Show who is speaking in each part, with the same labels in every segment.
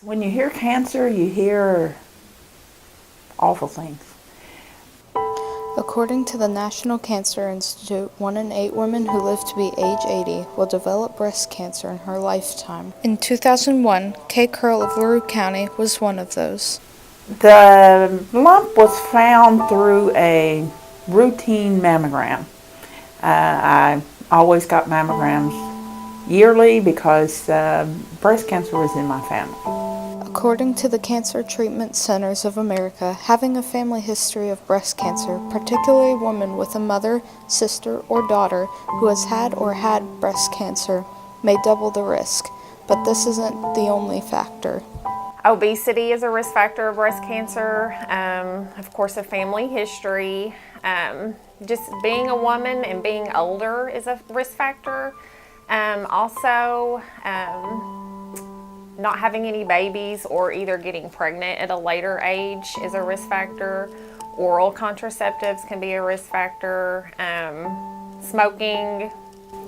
Speaker 1: When you hear cancer, you hear awful things.
Speaker 2: According to the National Cancer Institute, 1 in 8 women who live to be age 80 will develop breast cancer in her lifetime. In 2001, Kay Curl of LaRue County was one of those.
Speaker 1: The lump was found through a routine mammogram. I always got mammograms yearly because breast cancer was in my family.
Speaker 2: According to the Cancer Treatment Centers of America, having a family history of breast cancer, particularly a woman with a mother, sister, or daughter who has had or had breast cancer, may double the risk, but this isn't the only factor.
Speaker 3: Obesity is a risk factor of breast cancer. Of course, a family history. Just being a woman and being older is a risk factor. Also, not having any babies or either getting pregnant at a later age is a risk factor. Oral contraceptives can be a risk factor. Smoking.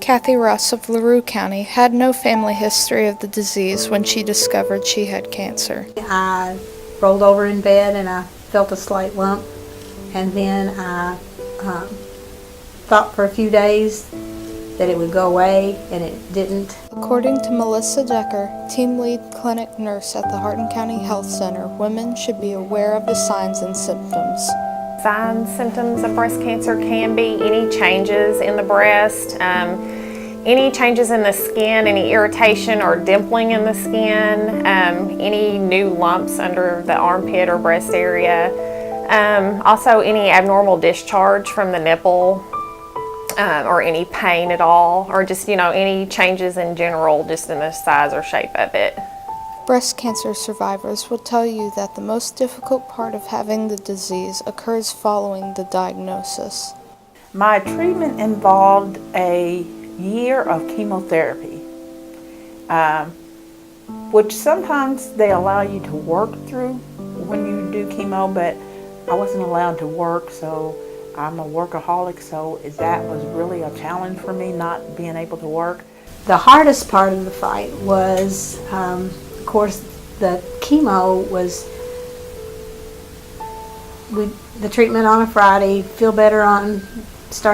Speaker 2: Kathy Russ of LaRue County had no family history of the disease when she discovered she had cancer.
Speaker 4: I rolled over in bed and I felt a slight lump, and then I thought for a few days that it would go away, and it didn't.
Speaker 2: According to Melissa Decker, team lead clinic nurse at the Hardin County Health Center, women should be aware of the signs and symptoms.
Speaker 3: Signs, symptoms of breast cancer can be any changes in the breast, any changes in the skin, any irritation or dimpling in the skin, any new lumps under the armpit or breast area, also any abnormal discharge from the nipple, or any pain at all, or just, any changes in general, just in the size or shape of it.
Speaker 2: Breast cancer survivors will tell you that the most difficult part of having the disease occurs following the diagnosis.
Speaker 1: My treatment involved a year of chemotherapy, which sometimes they allow you to work through when you do chemo, but I wasn't allowed to work, so I'm a workaholic, so that was really a challenge for me, not being able to work.
Speaker 4: The hardest part of the fight was, of course, the chemo was the treatment on a Friday, start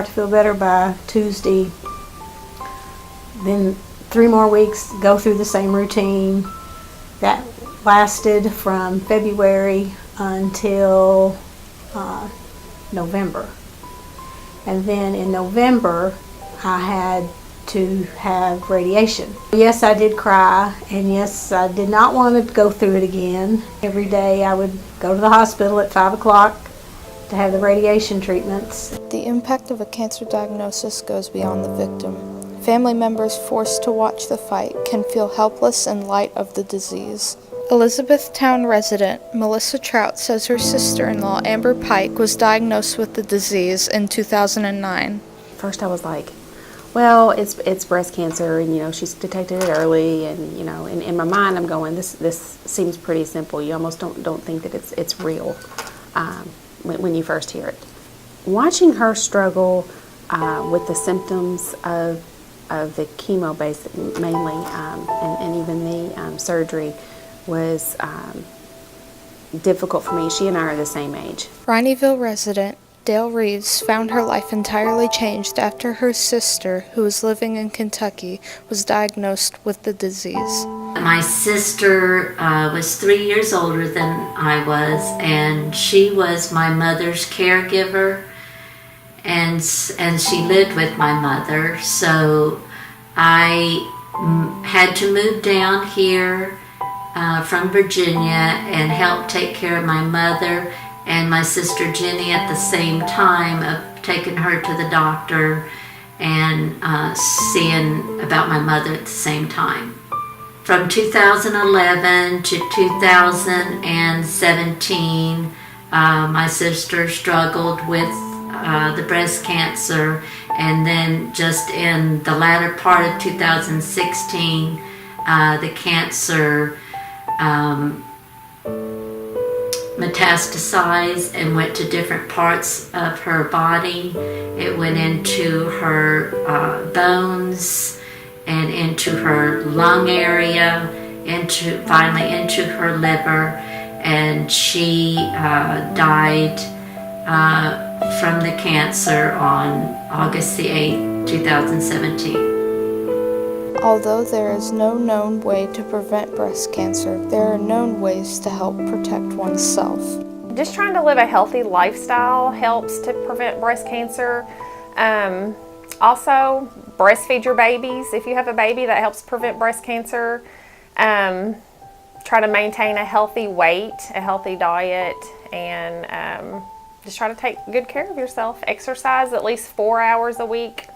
Speaker 4: to feel better by Tuesday. Then 3 more weeks, go through the same routine. That lasted from February until November. And then in November, I had to have radiation. Yes, I did cry, and yes, I did not want to go through it again. Every day I would go to the hospital at 5 o'clock to have the radiation treatments.
Speaker 2: The impact of a cancer diagnosis goes beyond the victim. Family members forced to watch the fight can feel helpless in light of the disease. Elizabethtown resident Melissa Trout says her sister-in-law Amber Pike was diagnosed with the disease in 2009.
Speaker 5: First I was like, well, it's breast cancer, and she's detected it early, and and in my mind I'm going, this seems pretty simple. You almost don't think that it's real when you first hear it. Watching her struggle with the symptoms of the chemo mainly, and even the surgery was difficult for me. She and I are the same age.
Speaker 2: Rhineyville resident Dale Reeves found her life entirely changed after her sister, who was living in Kentucky, was diagnosed with the disease.
Speaker 6: My sister was 3 years older than I was, and she was my mother's caregiver, and she lived with my mother, so I had to move down here from Virginia and help take care of my mother and my sister Jenny at the same time, of taking her to the doctor and seeing about my mother at the same time. From 2011 to 2017, my sister struggled with the breast cancer, and then just in the latter part of 2016, the cancer metastasized and went to different parts of her body. It went into her bones and into her lung area. finally into her liver, and she died from the cancer on August the 8th, 2017.
Speaker 2: Although there is no known way to prevent breast cancer, there are known ways to help protect oneself.
Speaker 3: Just trying to live a healthy lifestyle helps to prevent breast cancer. Also, breastfeed your babies. If you have a baby, that helps prevent breast cancer. Try to maintain a healthy weight, a healthy diet, and just try to take good care of yourself. Exercise at least 4 hours a week.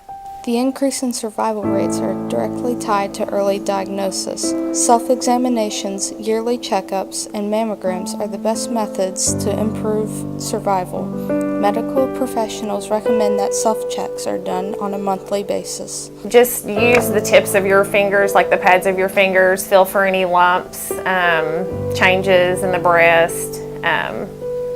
Speaker 2: The increase in survival rates are directly tied to early diagnosis. Self-examinations, yearly checkups, and mammograms are the best methods to improve survival. Medical professionals recommend that self-checks are done on a monthly basis.
Speaker 3: Just use the tips of your fingers, like the pads of your fingers, feel for any lumps, changes in the breast.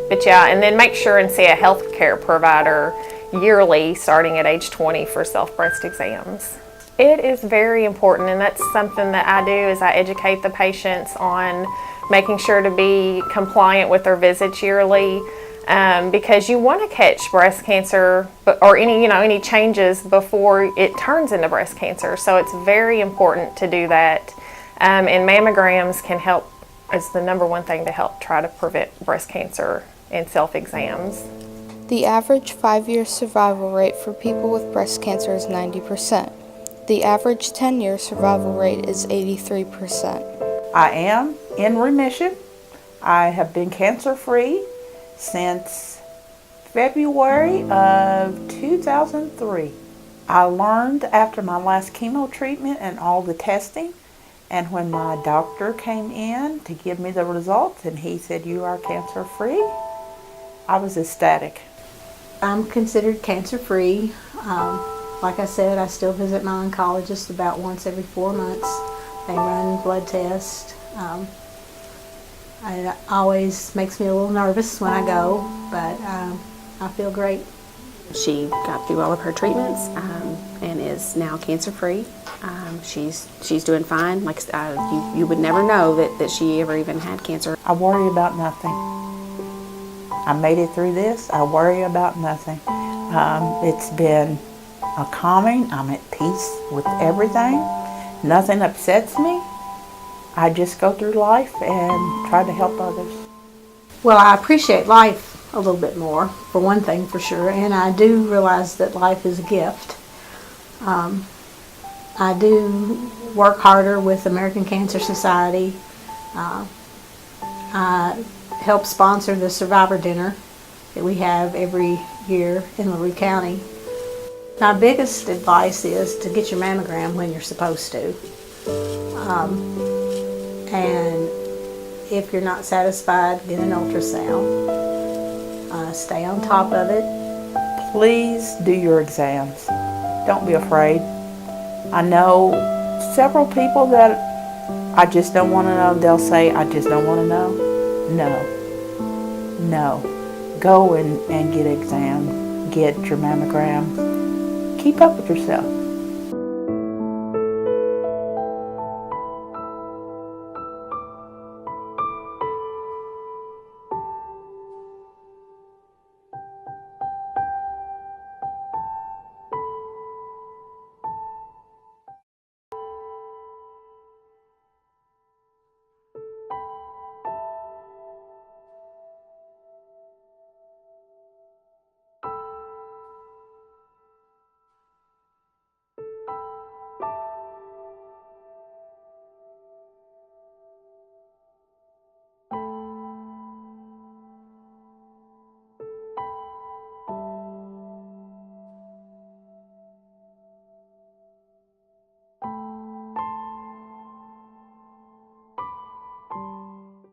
Speaker 3: But yeah, and then make sure and see a health care provider yearly starting at age 20 for self-breast exams. It is very important, and that's something that I do, is I educate the patients on making sure to be compliant with their visits yearly, because you want to catch breast cancer or any changes before it turns into breast cancer. So it's very important to do that, and mammograms can help. It's the number one thing to help try to prevent breast cancer in self-exams.
Speaker 2: The average 5-year survival rate for people with breast cancer is 90%. The average 10-year survival rate is 83%.
Speaker 1: I am in remission. I have been cancer-free since February of 2003. I learned after my last chemo treatment and all the testing, and when my doctor came in to give me the results and he said, "You are cancer-free," I was ecstatic.
Speaker 4: I'm considered cancer-free. Like I said, I still visit my oncologist about once every 4 months. They run blood tests. It always makes me a little nervous when I go, but I feel great.
Speaker 5: She got through all of her treatments and is now cancer-free. She's doing fine. Like you would never know that she ever even had cancer.
Speaker 1: I worry about nothing. I made it through this. I worry about nothing. It's been a calming. I'm at peace with everything. Nothing upsets me. I just go through life and try to help others.
Speaker 4: Well, I appreciate life a little bit more, for one thing for sure, and I do realize that life is a gift. I do work harder with American Cancer Society. I help sponsor the Survivor Dinner that we have every year in LaRue County. My biggest advice is to get your mammogram when you're supposed to. And if you're not satisfied, get an ultrasound. Stay on top of it.
Speaker 1: Please do your exams. Don't be afraid. I know several people that I just don't want to know. They'll say, "I just don't want to know." No. Go and get examined. Get your mammogram. Keep up with yourself.